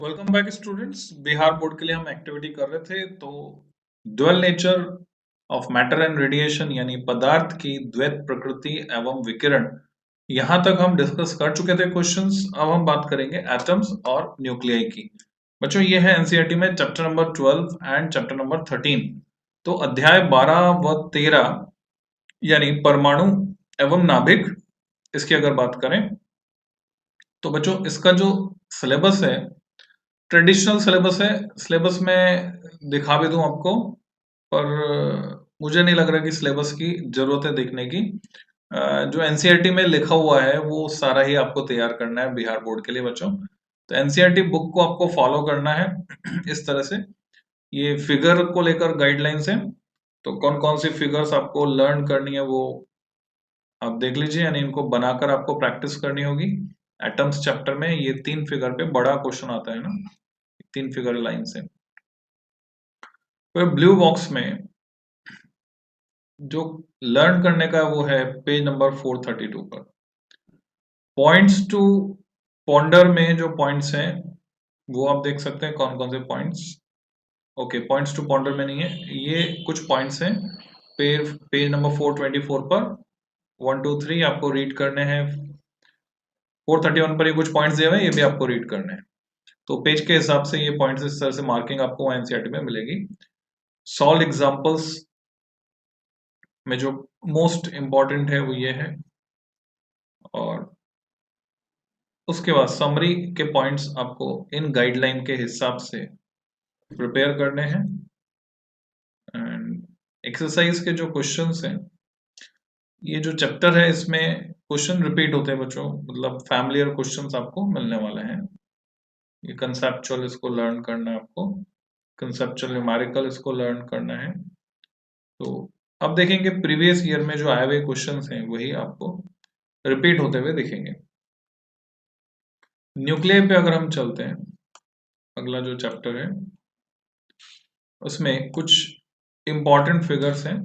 Welcome back students. Bihar board के लिए हम एक्टिविटी कर रहे थे। तो dual nature of matter and radiation यानी पदार्थ की द्वैत प्रकृति एवं विकिरण, यहां तक हम डिस्कस कर चुके थे क्वेश्चंस। अब हम बात करेंगे एटम्स और न्यूक्लियाई की। बच्चों, ये है एनसीईआरटी में chapter number 12 and chapter number 13। तो अध्याय 12 व 13 यानी परमाणु एवं नाभिक, इसकी अगर बात करें तो बच्चों इसका जो सिलेबस है ट्रेडिशनल सिलेबस है। सिलेबस में दिखा भी दूं आपको, पर मुझे नहीं लग रहा कि सिलेबस की जरूरत है देखने की। जो एनसीईआरटी में लिखा हुआ है वो सारा ही आपको तैयार करना है बिहार बोर्ड के लिए बच्चों। तो एनसीईआरटी बुक को आपको फॉलो करना है इस तरह से। ये फिगर को लेकर गाइडलाइंस है, तो कौन कौन सी फिगर्स आपको लर्न करनी है वो आप देख लीजिए, यानी इनको बनाकर आपको प्रैक्टिस करनी होगी। एटम्स चैप्टर में ये 3 फिगर पे बड़ा क्वेश्चन आता है ना, 3 फिगर लाइन से। फिर ब्लू बॉक्स में जो लर्न करने का वो है पेज नंबर 432 पर। पॉइंट्स टू पॉन्डर में जो पॉइंट्स हैं वो आप देख सकते हैं कौन कौन से points. Okay, points to ponder में नहीं है, ये कुछ पॉइंट्स हैं पेज पेज नंबर 424 पर। 1 2 3 आपको रीड करने हैं। 431 पर ये कुछ पॉइंट्स दिए हुए हैं, ये भी आपको रीड करने हैं। तो पेज के हिसाब से ये पॉइंट्स इस तरह से मार्किंग आपको एनसीईआरटी में मिलेगी। सॉल्व एग्जांपल्स में जो मोस्ट इंपॉर्टेंट है वो ये है, और उसके बाद समरी के पॉइंट्स आपको इन गाइडलाइन के हिसाब से प्रिपेयर करने हैं। एंड एक्सरसाइज के जो क्वेश्चंस हैं, ये जो चैप्टर है इसमें क्वेश्चन रिपीट होते हैं बच्चों, मतलब फैमिलियर क्वेश्चंस आपको मिलने वाले हैं। ये कंसेप्चुअल इसको लर्न करना है आपको, कंसेप्चुअल न्यूमेरिकल इसको लर्न करना है। तो अब देखेंगे प्रीवियस ईयर में जो आए हुए क्वेश्चंस हैं वही आपको रिपीट होते हुए दिखेंगे। न्यूक्लियर पे अगर हम चलते हैं, अगला जो चैप्टर है उसमें कुछ इंपॉर्टेंट फिगर्स हैं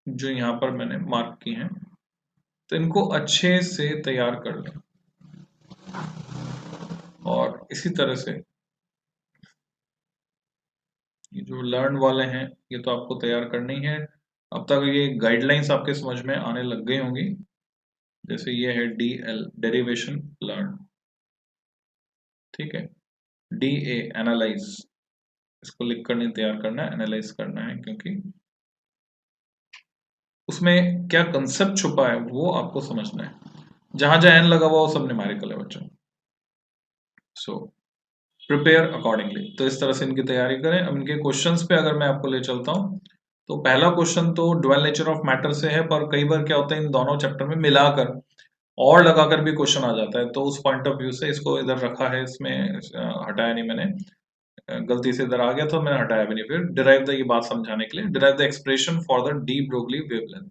जो यहाँ पर मैंने मार्क की हैं, तो इनको अच्छे से तैयार कर लें। और इसी तरह से ये जो लर्न वाले हैं ये तो आपको तैयार करनी है। अब तक ये गाइडलाइंस आपके समझ में आने लग गई होंगी, जैसे ये है DL डेरिवेशन लर्न, ठीक है। DA एनालाइज, इसको लिख कर नहीं तैयार करना है, एनालाइज करना है, क्योंकि उसमें क्या कंसेप्ट छुपा है वो आपको समझना है। जहां जहां एन लगा हुआ वो सब न्यूमेरिकल है बच्चों। सो प्रिपेयर अकॉर्डिंगली, तो इस तरह से इनकी तैयारी करें। अब इनके क्वेश्चंस पे अगर मैं आपको ले चलता हूं, तो पहला क्वेश्चन तो ड्वेल नेचर ऑफ मैटर से है, पर कई बार क्या होता है इन दोनों चैप्टर में मिलाकर और लगाकर भी क्वेश्चन आ जाता है, तो उस पॉइंट ऑफ व्यू से इसको इधर रखा है, इसमें हटाया नहीं मैंने। गलती से इधर आ गया तो मैंने हटाया भी नहीं। फिर डिराइव द, ये बात समझाने के लिए, derive the expression for the D Broglie wavelength.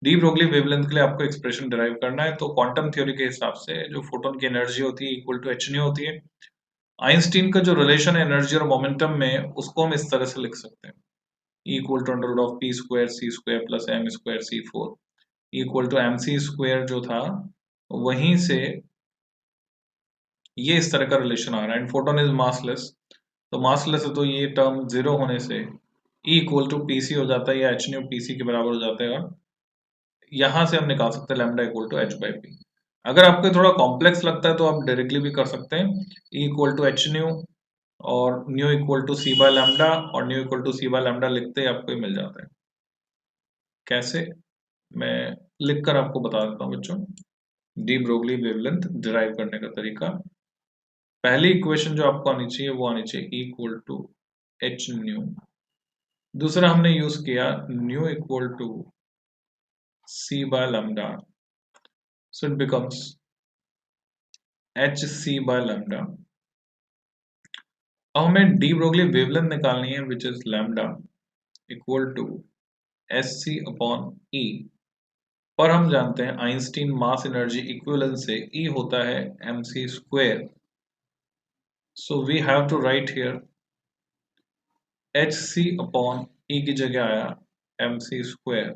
D Broglie wavelength के लिए आपको एक्सप्रेशन डिराइव करना है। तो क्वांटम थ्योरी के हिसाब से जो फोटोन की एनर्जी होती है इक्वल टू एच न्यू होती है। आइंस्टीन का जो रिलेशन है एनर्जी और मोमेंटम में, उसको हम इस तरह से लिख सकते हैं, equal to under root of P square C square plus M square C four, equal to M C square जो था वहीं से ये इस तरह का रिलेशन आ रहा है। एंड फोटोन इज मासलेस, तो मासलेस है तो ये टर्म जीरो होने से E equal to P C हो जाता है, या एच न्यू पी सी के बराबर हो जाता है। और यहां से हम निकाल सकते हैं lambda equal to H by P. अगर आपको थोड़ा कॉम्प्लेक्स लगता है तो आप डायरेक्टली भी कर सकते हैं, E equal to h nu और nu equal to c by lambda, और nu equal to c by lambda लिखते ही आपको ये मिल जाता है। कैसे, मैं लिख कर आपको बता देता हूँ बच्चों। डी ब्रोगली वेवलेंथ डिराइव करने का तरीका, पहली इक्वेशन जो आपको आनी चाहिए वो आनी चाहिए इक्वल टू एच न्यू। दूसरा हमने यूज किया nu equal to c by lambda, so it becomes h c by lambda. अब हमें डी ब्रोगली वेवलेंथ निकालनी है, which is lambda equal to s c upon E. पर हम जानते हैं आइंस्टीन मास एनर्जी इक्विवेलेंस से E होता है mc square, so we have to write here hc upon E की जगह आया mc स्क्वायर।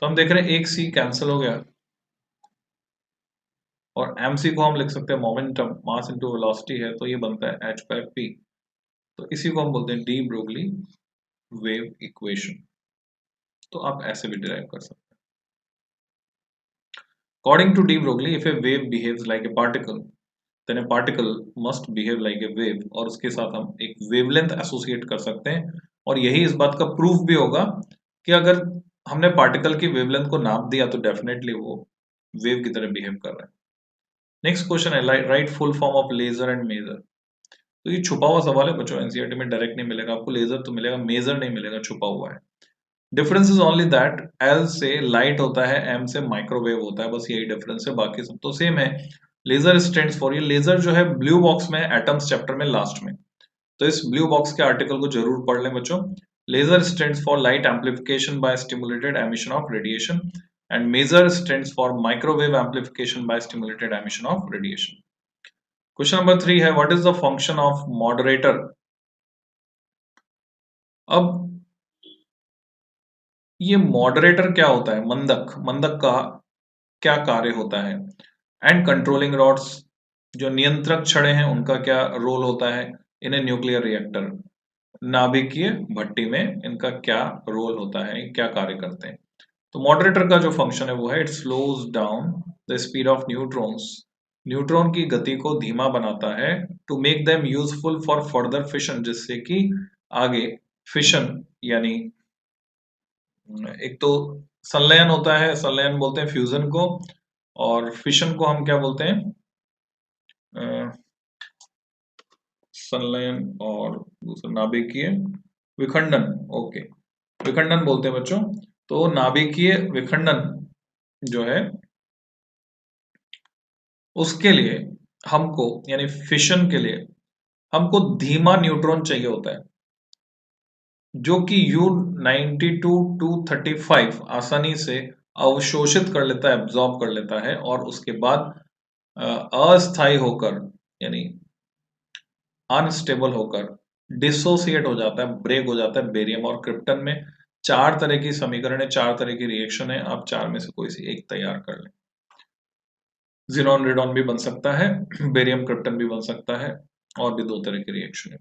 तो हम देख रहे हैं एक C कैंसिल हो गया, और mc को हम लिख सकते हैं मोमेंटम, मास इनटू वेलोसिटी है तो ये बनता है h/p। तो इसी को हम बोलते हैं डी ब्रोगली वेव इक्वेशन। तो आप ऐसे भी डिराइव कर सकते हैं। According to de Broglie, if a wave behaves like a particle, then a particle must behave like a wave। और उसके साथ हम एक वेवलेंथ एसोसिएट कर सकते हैं, और यही इस बात का प्रूफ भी होगा कि अगर हमने पार्टिकल की वेवलेंथ को नाप दिया तो डेफिनेटली वो वेव की तरह बिहेव कर रहा है। नेक्स्ट क्वेश्चन है write full form of laser and maser. तो ये छुपा हुआ सवाल है बच्चों, एनसीईआरटी में डायरेक्ट नहीं मिलेगा आपको, लेजर तो मिलेगा, मेजर नहीं मिलेगा, छुपा हुआ है। Difference is only that L से लाइट होता है, एम से माइक्रोवेव होता है, बस यही डिफरेंस है, बाकी सब तो सेम है। लेजर स्टैंड्स फॉर, ये लेजर जो है ब्लू बॉक्स में, एटम्स चैप्टर में लास्ट में, तो इस ब्लू बॉक्स के आर्टिकल को जरूर पढ़ लें बच्चों। Laser stands for light amplification by stimulated emission of radiation, and maser stands for microwave amplification by stimulated emission of radiation. Question number 3 है what is the function of moderator. अब ये moderator क्या होता है, मंदक, मंदक का क्या कार्य होता है, एंड कंट्रोलिंग रॉड्स, जो नियंत्रक छड़े हैं उनका क्या रोल होता है इन ए न्यूक्लियर रिएक्टर, नाभिकीय भट्टी में इनका क्या रोल होता है, क्या कार्य करते हैं। तो मॉडरेटर का जो फंक्शन है वो है it slows down the speed of neutrons, neutron की गति को धीमा बनाता है, to make them useful for further fission, जिससे कि आगे फिशन यानी एक तो संलयन होता है, संलयन बोलते हैं फ्यूजन को, और फिशन को हम क्या बोलते हैं, संलयन, और दूसरा नाभिकीय विखंडन। ओके, विखंडन बोलते हैं बच्चों। तो नाभिकीय विखंडन जो है उसके लिए हमको, यानी फिशन के लिए हमको धीमा न्यूट्रॉन चाहिए होता है, जो कि U92 235 आसानी से अवशोषित कर लेता है, एब्जॉर्ब कर लेता है, और उसके बाद अस्थायी होकर यानी अनस्टेबल होकर डिसोसिएट हो जाता है, ब्रेक हो जाता है बेरियम और क्रिप्टन में। चार तरह की समीकरण है, चार तरह की रिएक्शन है, आप चार में से कोई सी एक तैयार कर लें। जिनॉन रेडॉन भी बन सकता है, बेरियम क्रिप्टन भी बन सकता है, और भी दो तरह की रिएक्शन है।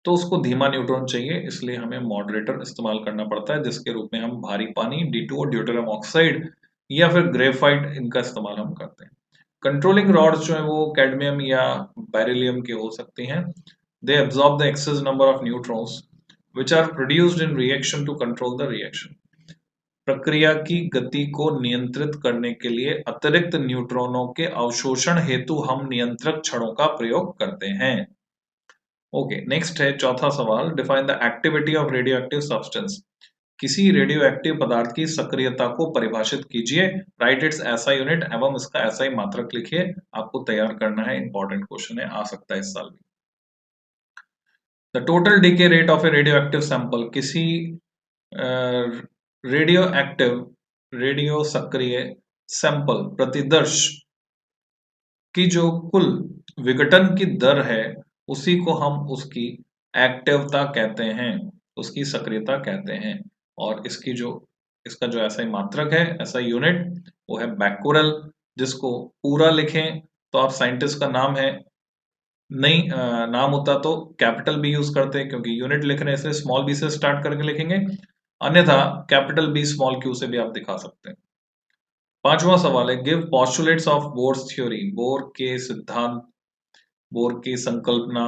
तो उसको धीमा न्यूट्रॉन चाहिए, इसलिए हमें मॉडरेटर इस्तेमाल करना पड़ता है, जिसके रूप में हम भारी पानी D2O ड्यूटेरियम ऑक्साइड या फिर ग्रेफाइट, इनका इस्तेमाल हम करते हैं। कंट्रोलिंग रॉड्स जो है वो कैडमियम या बेरिलियम के हो सकती हैं। They absorb the excess number of neutrons which are produced in reaction to control the reaction. प्रक्रिया की गति को नियंत्रित करने के लिए अतिरिक्त न्यूट्रॉनों के अवशोषण हेतु हम नियंत्रक छड़ों का प्रयोग करते हैं। ओके, नेक्स्ट है चौथा सवाल, define the activity of radio active substance. किसी रेडियो एक्टिव पदार्थ की सक्रियता को परिभाषित कीजिए, राइट इट्स एसआई यूनिट एवं इसका एसआई मात्रक लिखिए। आपको तैयार करना है, इंपॉर्टेंट क्वेश्चन है, आ सकता है इस साल भी। The total decay rate of a radioactive sample, किसी रेडियो एक्टिव, रेडियो सक्रिय सैंपल प्रतिदर्श की जो कुल विघटन की दर है, उसी को हम उसकी एक्टिवता कहते हैं, उसकी सक्रियता कहते हैं। और इसका जो ऐसा मात्रक है, ऐसा यूनिट, वो है बैक्यूरेल। जिसको पूरा लिखें तो आप साइंटिस्ट का नाम है, नहीं नाम होता तो कैपिटल बी यूज करते हैं, क्योंकि यूनिट लिखने से स्मॉल बी से स्टार्ट करके लिखेंगे, अन्यथा कैपिटल बी स्मॉल क्यू से भी आप दिखा सकते हैं। पांचवा सवाल है give postulates of bourse theory, bore के सिद्धांत, बोर की संकल्पना,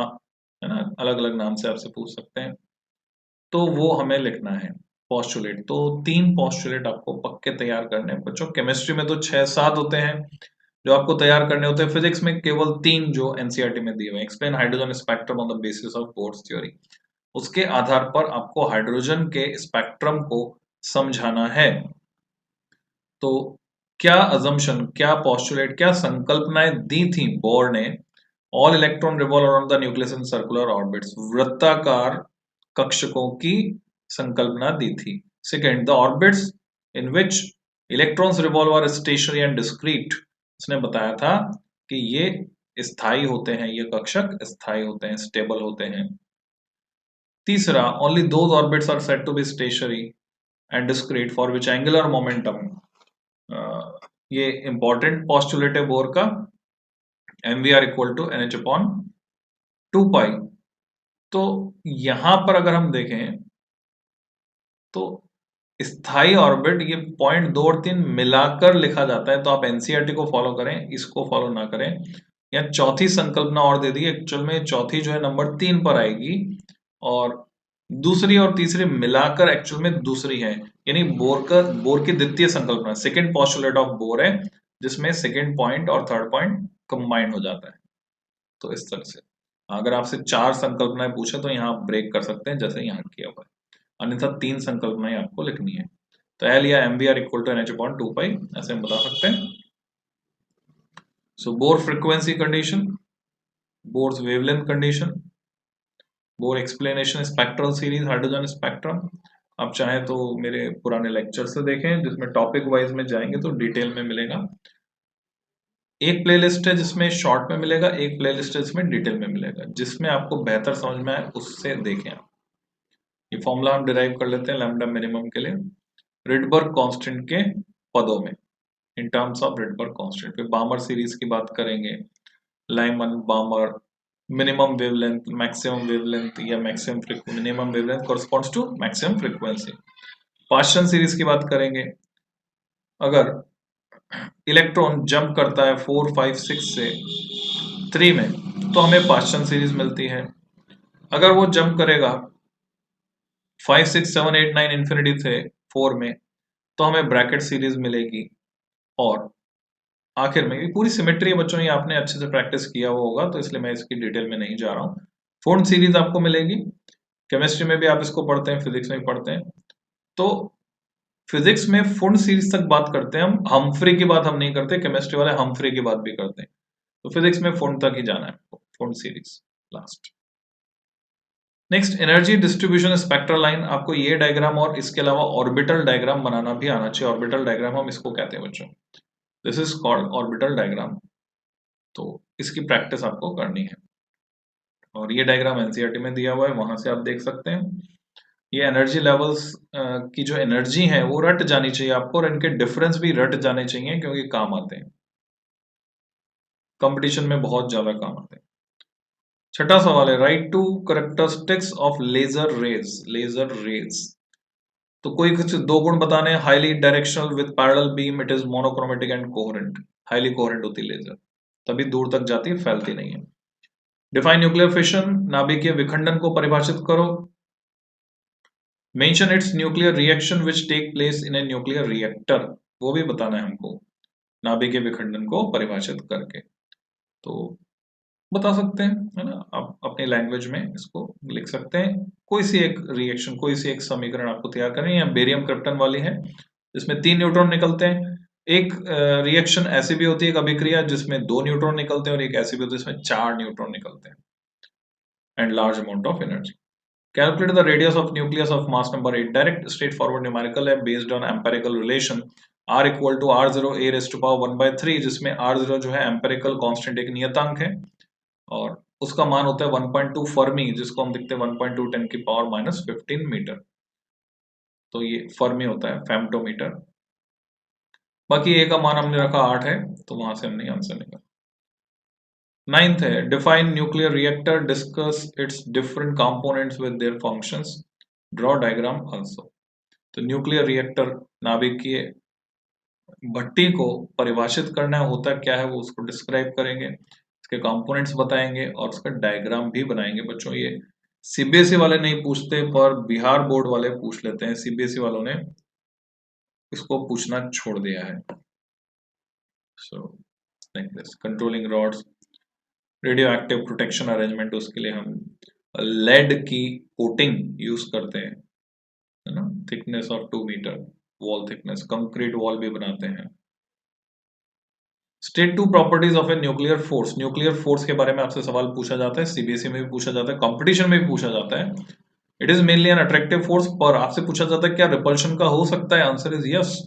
है ना, अलग अलग नाम से आपसे पूछ सकते हैं, तो वो हमें लिखना है पॉस्टुलेट। तो तीन पॉस्टुलेट आपको पक्के तैयार करने हैं बच्चों। केमिस्ट्री में तो 6-7 होते हैं जो आपको तैयार करने होते हैं, फिजिक्स में केवल 3 जो एनसीईआरटी में दिए हुए हैं। Explain hydrogen spectrum on the basis of bourse theory, उसके आधार पर आपको हाइड्रोजन के स्पेक्ट्रम को समझाना है। तो क्या अजम्पशन, क्या पॉस्टुलेट, क्या संकल्पनाएं दी थी बोर ने, all electron revolve around the nucleus in circular orbits, वृत्ताकार कक्षकों की संकल्पना दी थी। Second, the orbits in which electrons revolve are stationary and discrete, उसने बताया था कि ये स्थायी होते हैं, ये कक्षक स्थायी होते हैं, स्टेबल होते हैं। तीसरा, only those orbits are said to be stationary and discrete for which angular momentum ये इंपॉर्टेंट पॉस्टुलेट है बोर का, MVR equal to NH upon 2 pi. तो यहां पर अगर हम देखें तो स्थाई ऑर्बिट ये पॉइंट 2 और 3 मिलाकर लिखा जाता है, तो आप एनसीईआरटी को फॉलो करें, इसको फॉलो ना करें। या चौथी संकल्पना और दे दी, एक्चुअल में चौथी जो है नंबर 3 पर आएगी, और दूसरी और तीसरी मिलाकर एक्चुअल में दूसरी है, यानी बोर की द्वितीय संकल्पना, सेकेंड पॉस्टुलेट ऑफ बोर है, जिसमें सेकेंड पॉइंट और थर्ड पॉइंट कंबाइंड हो जाता है। तो इस तरह से अगर आपसे 4 संकल्पनाएं पूछे तो यहाँ आप ब्रेक कर सकते हैं, जैसे यहाँ किया हुआ है, अन्यथा 3 संकल्पनाएं आपको लिखनी है। तो एल या MVR equal to NH upon 2 pi, ऐसे हम बता सकते हैं। So Bohr frequency condition, Bohr's wavelength condition, Bohr explanation spectral series hydrogen spectrum. आप चाहें तो मेरे पुराने लेक्चर से देखें, जिसमें टॉपिक वाइज में जाएंगे तो डिटेल में मिलेगा। एक प्लेलिस्ट है जिसमें शॉर्ट में मिलेगा, एक प्लेलिस्ट है जिसमें डिटेल में मिलेगा, जिसमें आपको बेहतर समझ में आए उससे देखें आप। ये फॉर्मूला हम डिराइव कर लेते हैं लैम्ब्डा मिनिमम के लिए रिडबर्ग कांस्टेंट के पदों में, in terms of Rydberg constant. फिर बामर सीरीज की बात करेंगे, Lyman Balmer, minimum wavelength, maximum wavelength या maximum minimum wavelength corresponds to maximum frequency. Paschen series की बात करेंगे, अगर इलेक्ट्रॉन जंप करता है 4, 5, 6 से 3 में, तो हमें पास्चन सीरीज मिलती है। अगर वो जंप करेगा 5, 6, 7, 8, 9 इंफिनिटी से 4 में, तो हमें ब्रैकेट सीरीज मिलेगी। और आखिर में, ये पूरी सिमेट्री है बच्चों, ये आपने अच्छे से प्रैक्टिस किया हुआ होगा, तो इसलिए मैं इसकी डिटेल में नहीं जा रहा हूँ। फोर्ड सीरीज आपको मिलेगी, केमिस्ट्री में भी आप इसको पढ़ते हैं, फिजिक्स में भी पढ़ते हैं। तो फिजिक्स में फुंड सीरीज तक बात करते हैं हम, हम्फ्री की बात हम नहीं करते, केमिस्ट्री वाले हम्फ्री की बात भी करते हैं। तो फिजिक्स में फुंड तक ही जाना है, Pfund series last. Next, energy distribution spectral line. आपको ये डायग्राम और इसके अलावा ऑर्बिटल डायग्राम बनाना भी आना चाहिए। ऑर्बिटल डायग्राम हम इसको कहते हैं बच्चों, this is called orbital diagram. तो इसकी प्रैक्टिस आपको करनी है, और ये डायग्राम एनसीईआरटी में दिया हुआ है, वहां से आप देख सकते हैं। ये एनर्जी लेवल्स की जो एनर्जी है वो रट जानी चाहिए आपको, और इनके डिफरेंस भी रट जाने चाहिए, क्योंकि काम आते हैं, कंपटीशन में बहुत ज्यादा काम आते हैं। छठा सवाल है, write two characteristics of laser rays. Laser rays, तो कोई कुछ दो गुण बताने, highly directional with parallel beam, it is monochromatic and coherent. Highly coherent होती है लेजर, तभी दूर तक जाती है, फैलती नहीं है। डिफाइन न्यूक्लियर फिशन, नाभिकीय विखंडन को परिभाषित करो। Mention its nuclear reaction which take place in a nuclear reactor, वो भी बताना है हमको, नाभिकीय विखंडन को परिभाषित करके। तो बता सकते हैं, है ना, आप अपनी लैंग्वेज में इसको लिख सकते हैं। कोई सी एक रिएक्शन, कोई सी एक समीकरण आपको तैयार करनी है। बेरियम क्रिप्टन वाली है, जिसमें 3 न्यूट्रॉन निकलते हैं। एक रिएक्शन ऐसी भी होती है, एक अभिक्रिया जिसमें 2 न्यूट्रॉन निकलते हैं, और एक ऐसी भी होती है जिसमें 4 न्यूट्रॉन निकलते हैं, and large amount of energy. Calculate the radius of nucleus of mass number 8. Direct straightforward numerical है, based on empirical relation r equal to r0 a raised to power 1/3, जिसमें r0 जो है empirical constant, एक नियतांक है, और उसका मान होता है 1.2 फर्मी, जिसको हम लिखते हैं 1.2 10 की पावर -15 मीटर। तो ये फर्मी होता है, फेम्टोमीटर। बाकी ए का मान हमने रखा 8 है, तो वहां से हमने आंसर निकाला। 9th है, define nuclear reactor, discuss it's different components with their functions, draw diagram also. तो न्यूक्लियर रिएक्टर, नाभिकीय भट्टी को परिभाषित करना होता क्या है, वो उसको डिस्क्राइब करेंगे, इसके कंपोनेंट्स बताएंगे, और उसका डायग्राम भी बनाएंगे। बच्चों ये सीबीएसई वाले नहीं पूछते, पर बिहार बोर्ड वाले पूछ लेते हैं, सीबीएसई वालों ने इसको पूछना छोड़ दिया है। So like this, controlling rods, radio active protection arrangement, उसके लिए हम लेड की कोटिंग यूज करते हैं, है ना, thickness of 2 metre wall thickness, concrete wall भी बनाते हैं। State 2 properties of a nuclear force. Nuclear force के बारे में आपसे सवाल पूछा जाता है, सीबीएसई में भी पूछा जाता है, कंपटीशन में भी पूछा जाता है। It is mainly an attractive force, पर आपसे पूछा जाता है क्या रिपल्शन का हो सकता है, आंसर इज यस।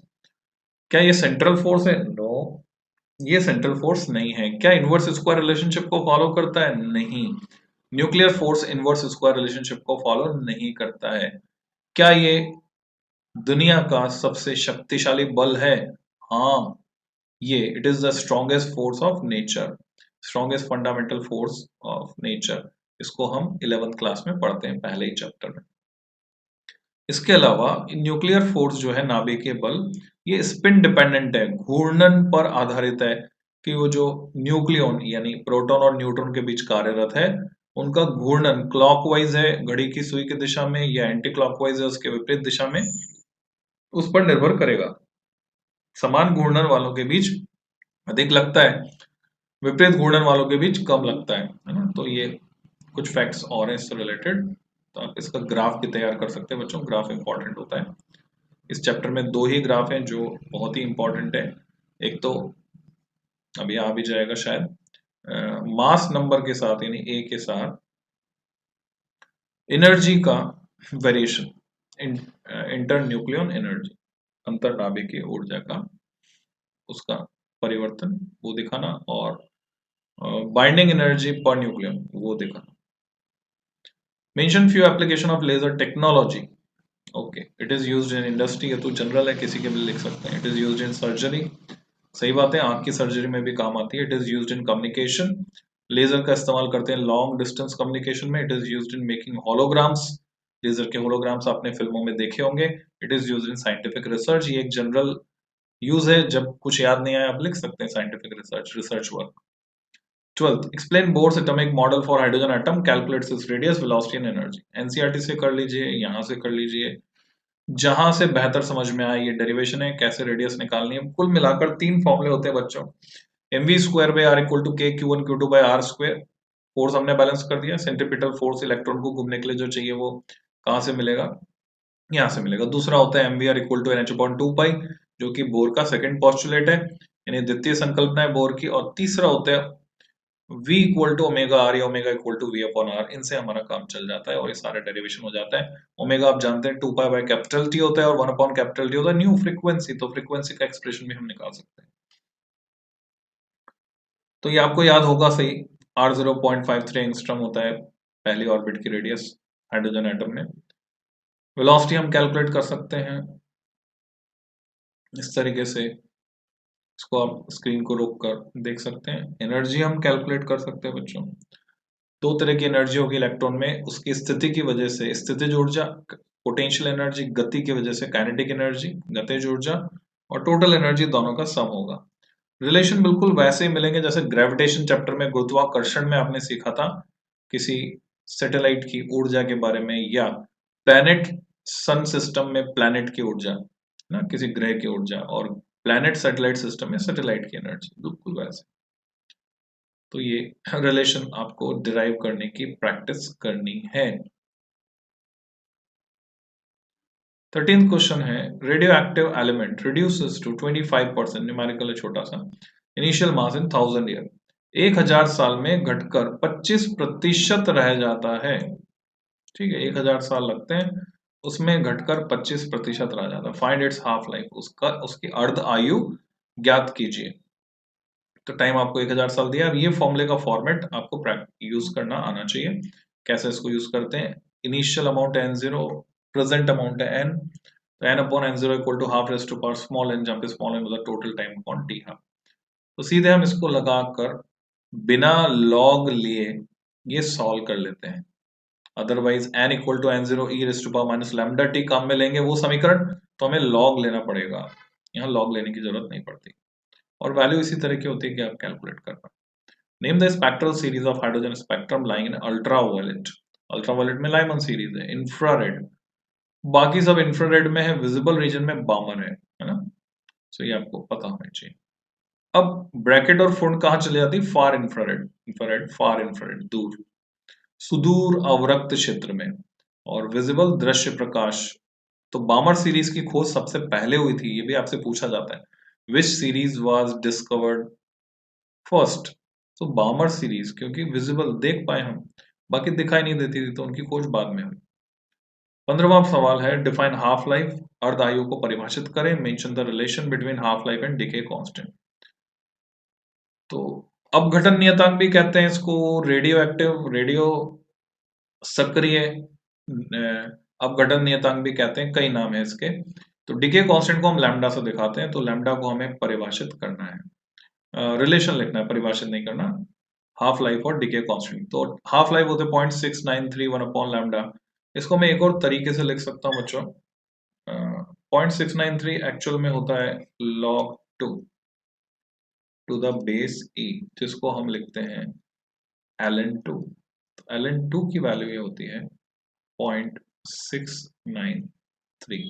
क्या ये सेंट्रल फोर्स है? नो, ये सेंट्रल फोर्स नहीं है। क्या इनवर्स स्क्वायर रिलेशनशिप को फॉलो करता है? नहीं, nuclear force inverse square relationship को फॉलो नहीं करता है। क्या ये दुनिया का सबसे शक्तिशाली बल है? हाँ, ये it is the strongest force of nature, strongest fundamental force of nature. इसको हम 11th क्लास में पढ़ते हैं पहले ही चैप्टर में। इसके अलावा न्यूक्लियर फोर्स जो है, नाभिकीय बल, ये स्पिन डिपेंडेंट है, घूर्णन पर आधारित है कि वो जो न्यूक्लियन यानी प्रोटॉन और न्यूट्रॉन के बीच कार्यरत है, उनका घूर्णन क्लॉकवाइज है घड़ी की सुई की दिशा में या एंटी क्लॉकवाइज है उसके विपरीत दिशा में, उस पर निर्भर करेगा। समान घूर्णन वालों के बीच अधिक लगता है, विपरीत घूर्णन वालों के बीच कम लगता है ना। तो ये कुछ फैक्ट्स और हैं इससे रिलेटेड। तो आप इसका ग्राफ भी तैयार कर सकते हैं बच्चों, ग्राफ इंपॉर्टेंट होता है। इस चैप्टर में 2 ही ग्राफ हैं जो बहुत ही इंपॉर्टेंट है। एक तो अभी आ भी जाएगा शायद, मास नंबर के साथ यानी ए के साथ एनर्जी का वेरिएशन, इंटर न्यूक्लियन एनर्जी, अंतर नाभिकीय ऊर्जा का उसका परिवर्तन वो दिखाना, और बाइंडिंग एनर्जी पर न्यूक्लियन वो दिखाना। Mention few application of laser technology. Okay, it is used in industry, ये तो जनरल है, किसी के भी लिख सकते हैं। It is used in surgery, सही बात है, आंख की सर्जरी में भी काम आती है। It is used in communication, laser का इस्तेमाल करते हैं लॉन्ग डिस्टेंस कम्युनिकेशन में। It is used in making holograms, laser के होलोग्राम्स आपने फिल्मों में देखे होंगे। It is used in scientific research, ये एक जनरल यूज है, जब कुछ याद नहीं आया आप लिख सकते हैं scientific research, research work. 12th, explain Bohr's atomic model for hydrogen atom, calculates its radius, velocity and energy. NCERT से कर लीजिए, यहाँ से कर लीजिए, जहां से बेहतर समझ में आए। ये डेरिवेशन है, कैसे रेडियस निकालनी है। कुल मिलाकर 3 फॉर्मूले होते हैं बच्चों, mv square by r equal to k q1 q2 by r square. Force हमने बैलेंस कर दिया, सेंट्रीपिटल फोर्स इलेक्ट्रॉन को घूमने के लिए जो चाहिए वो कहां से मिलेगा, यहाँ से मिलेगा। दूसरा होता है mvr equal to nh upon 2 pi, जो कि बोर का सेकंड पोस्टुलेट है, यानी द्वितीय संकल्पना है बोर की। और तीसरा होता है v equal to omega r या omega equal to v upon r. इनसे हमारा काम चल जाता है और ये सारे डेरिवेशन हो जाता है। ओमेगा आप जानते हैं 2 पाई बाय कैपिटल टी होता है और 1 अपॉन कैपिटल टी होता है न्यू फ्रीक्वेंसी, तो फ्रीक्वेंसी का एक्सप्रेशन भी हम निकाल सकते हैं। तो ये आपको याद होगा सही, r 0.53 एंगस्ट्रॉम होता है पहली ऑर्बिट की रेडियस हाइड्रोजन एटम में। वेलोसिटी हम कैलकुलेट कर सकते हैं इस तरीके से, इसको आप स्क्रीन को रोक कर देख सकते हैं। एनर्जी हम कैलकुलेट कर सकते हैं बच्चों, 2 तरह की एनर्जी होगी इलेक्ट्रॉन में, उसकी स्थिति की वजह से स्थितिज ऊर्जा, पोटेंशियल एनर्जी, गति की वजह से काइनेटिक एनर्जी, गतिज ऊर्जा, और टोटल एनर्जी दोनों का सम होगा। रिलेशन बिल्कुल वैसे ही मिलेंगे जैसे ग्रेविटेशन चैप्टर में, गुरुत्वाकर्षण में आपने सीखा था किसी सैटेलाइट की ऊर्जा के बारे में, या प्लैनेट सन सिस्टम में प्लैनेट की ऊर्जा ना, किसी ग्रह की ऊर्जा, और प्लैनेट सैटेलाइट सिस्टम में सैटेलाइट की एनर्जी, बिल्कुल वैसे। तो ये रिलेशन आपको डिराइव करने की प्रैक्टिस करनी है। 13th क्वेश्चन है, radioactive element reduces to 25%, numerical है छोटा सा, इनिशियल मास इन 1000 ईयर, 1000 साल में घटकर 25% रह जाता है। ठीक है, 1000 साल लगते हैं, उसमें घटकर 25% रह जाता है। फाइंड इट्स हाफ लाइफ, उसका उसकी अर्ध आयु ज्ञात कीजिए। तो टाइम आपको 1000 साल दिया। अब ये फॉर्मूले का फॉर्मेट आपको यूज करना आना चाहिए। कैसे इसको यूज करते हैं, इनिशियल अमाउंट है n0, प्रेजेंट अमाउंट है n, तो n upon n0 equal to half raise to power small n, जहाँ पे स्मॉल n मतलब total time upon t half. तो सीधे हम इसको लगाकर बिना लॉग लिए ये सॉल्व कर लेते हैं। Otherwise n equal to n0 e raise to power minus lambda t काम में लेंगे वो समीकरण, तो हमें लॉग लेना पड़ेगा। यहाँ लॉग लेने की जरूरत नहीं पड़ती, और वैल्यू इसी तरह की होती है कि आप कैलकुलेट कर पाए। Name the spectral series of hydrogen spectrum lying in ultraviolet, ultraviolet में लाइमन सीरीज है। इंफ्रारेड, बाकी सब इंफ्रारेड में है, विजिबल रीजन में बामन है ना। सो ये आपको पता होना चाहिए। अब ब्रैकेट और फुंड कहाँ चले जाती, फार इंफ्रारेड, इंफ्रारेड फार इंफ्रारेड दूर, सुदूर अवरक्त क्षेत्र में, और विजिबल दृश्य प्रकाश। तो बामर सीरीज की खोज सबसे पहले हुई थी, ये भी आपसे पूछा जाता है। विच सीरीज वाज डिस्कवर्ड फर्स्ट, तो बामर सीरीज, क्योंकि विजिबल देख पाए हम, बाकी दिखाई नहीं देती थी, तो उनकी खोज बाद में हुई। 15वां सवाल है, डिफाइन हाफ लाइफ, अर्ध आयु को परिभाषित करें, mention the relation between half life and decay constant. तो अपघटन नियतांक भी कहते हैं इसको, रेडियो एक्टिव, रेडियो सक्रिय अपघटन नियतांक भी कहते हैं, कई नाम है इसके। तो डिके कांस्टेंट को हम लैम्डा से दिखाते हैं, तो लैम्डा को हमें परिभाषित करना है। रिलेशन लिखना है, परिभाषित नहीं करना। हाफ लाइफ और डीके कांस्टेंट, तो हाफ लाइफ होते 0.693 1 लैम्डा। इसको मैं एक और तरीके से लिख सकता हूँ बच्चों। 0.693 एक्चुअल में होता है log 2 टू द बेस ई, जिसको हम लिखते हैं ln2। तो ln2 की वैल्यू ये होती है 0.693,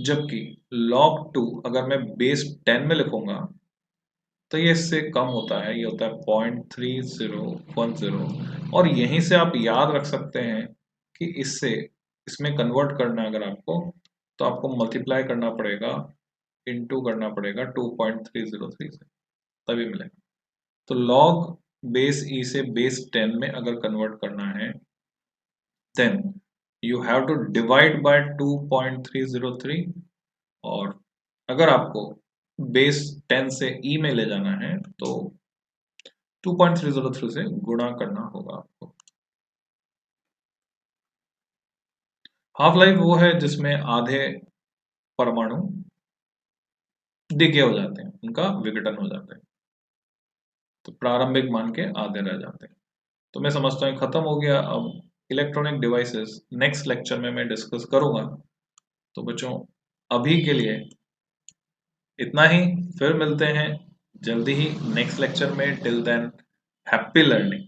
जबकि log 2 अगर मैं बेस 10 में लिखूंगा तो ये इससे कम होता है, ये होता है 0.3010। और यहीं से आप याद रख सकते हैं कि इससे इसमें कन्वर्ट करना है अगर आपको, तो आपको मल्टीप्लाई करना पड़ेगा, इनटू करना पड़ेगा 2.303 से, तभी मिलेगा। तो log बेस ई से बेस 10 में अगर कन्वर्ट करना है, then you have to divide by 2.303। और अगर आपको बेस 10 से ई में ले जाना है तो 2.303 से गुणा करना होगा आपको। हाफ लाइफ वो है जिसमें आधे परमाणु डिके हो जाते हैं, उनका विघटन हो जाता है, तो प्रारंभिक मान के आधे रह जाते हैं। तो मैं समझता हूँ खत्म हो गया। अब इलेक्ट्रॉनिक डिवाइसेस नेक्स्ट लेक्चर में मैं डिस्कस करूंगा। तो बच्चों अभी के लिए इतना ही, फिर मिलते हैं जल्दी ही नेक्स्ट लेक्चर में। Till than happy learning.